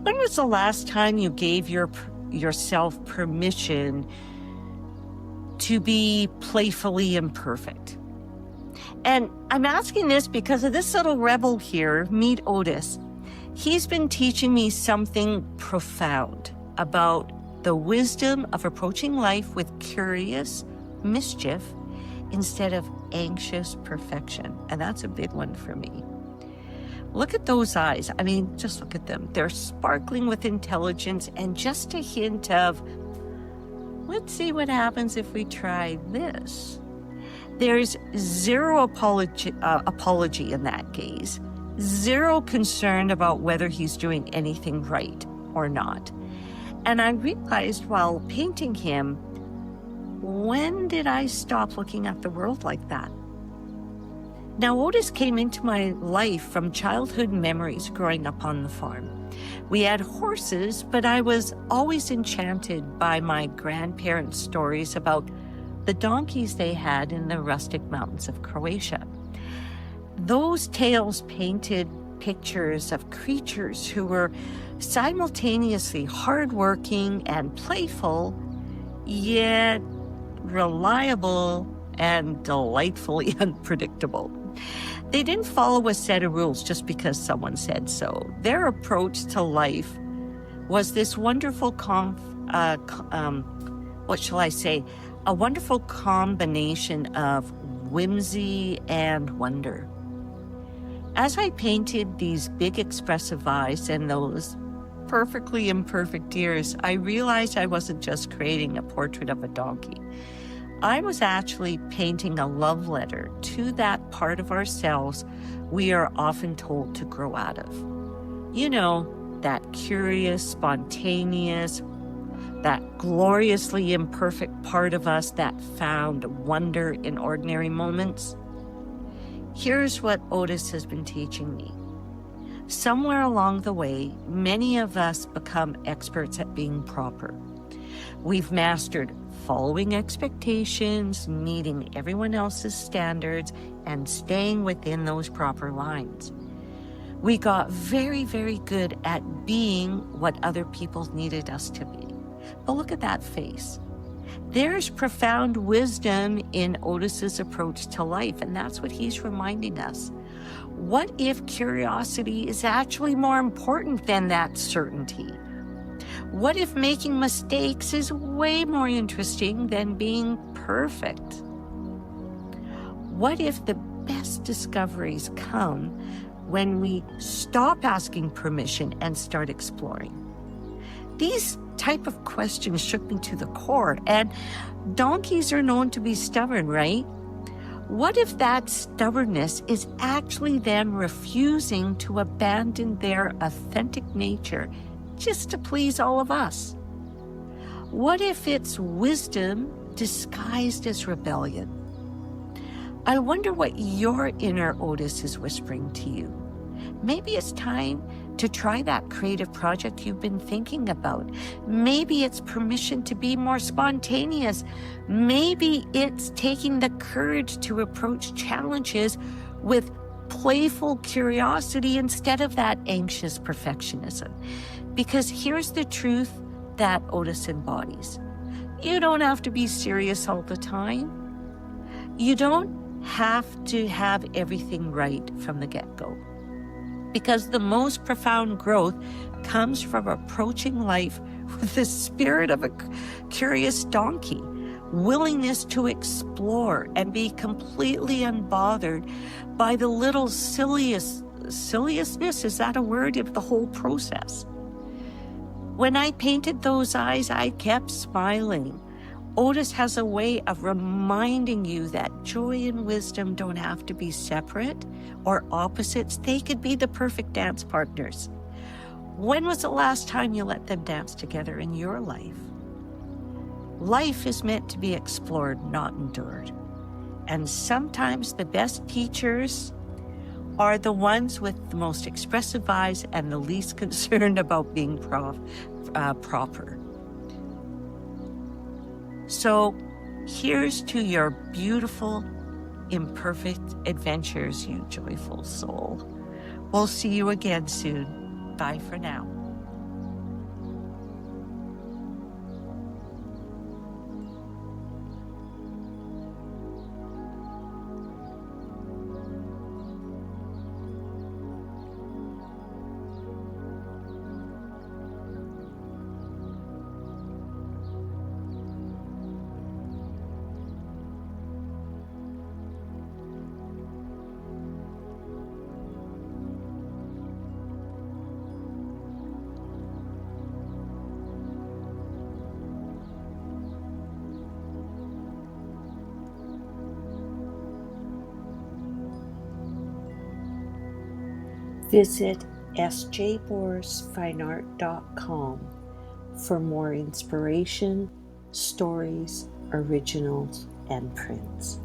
When was the last time you gave yourself permission to be playfully imperfect? And I'm asking this because of this little rebel here, meet Otis. He's been teaching me something profound about the wisdom of approaching life with curious mischief instead of anxious perfection. And that's a big one for me. Look at those eyes. I mean, just look at them. They're sparkling with intelligence and just a hint of, let's see what happens if we try this. There's zero apology in that gaze, zero concern about whether he's doing anything right or not. And I realized while painting him, when did I stop looking at the world like that? Now, Otis came into my life from childhood memories growing up on the farm. We had horses, but I was always enchanted by my grandparents' stories about the donkeys they had in the rustic mountains of Croatia. Those tales painted pictures of creatures who were simultaneously hardworking and playful, yet reliable and delightfully unpredictable. They didn't follow a set of rules just because someone said so. Their approach to life was this wonderful a wonderful combination of whimsy and wonder. As I painted these big expressive eyes and those perfectly imperfect ears, I realized I wasn't just creating a portrait of a donkey. I was actually painting a love letter to that part of ourselves we are often told to grow out of. You know, that curious, spontaneous, that gloriously imperfect part of us that found wonder in ordinary moments. Here's what Otis has been teaching me. Somewhere along the way, many of us become experts at being proper. We've mastered following expectations, meeting everyone else's standards, and staying within those proper lines. We got very, very good at being what other people needed us to be. But look at that face. There's profound wisdom in Otis's approach to life, and that's what he's reminding us. What if curiosity is actually more important than that certainty? What if making mistakes is way more interesting than being perfect? What if the best discoveries come when we stop asking permission and start exploring? These type of questions shook me to the core, and donkeys are known to be stubborn, right? What if that stubbornness is actually them refusing to abandon their authentic nature just to please all of us? What if it's wisdom disguised as rebellion? I wonder what your inner Otis is whispering to you. Maybe it's time to try that creative project you've been thinking about. Maybe it's permission to be more spontaneous. Maybe it's taking the courage to approach challenges with playful curiosity instead of that anxious perfectionism. Because here's the truth that Otis embodies. You don't have to be serious all the time. You don't have to have everything right from the get-go. Because the most profound growth comes from approaching life with the spirit of a curious donkey, willingness to explore and be completely unbothered by the little silliousness, is that a word, of the whole process. When I painted those eyes, I kept smiling. Otis has a way of reminding you that joy and wisdom don't have to be separate or opposites. They could be the perfect dance partners. When was the last time you let them dance together in your life? Life is meant to be explored, not endured. And sometimes the best teachers are the ones with the most expressive eyes and the least concerned about being proper. So here's to your beautiful, imperfect adventures, you joyful soul. We'll see you again soon. Bye for now. Visit sjborsfineart.com for more inspiration, stories, originals, and prints.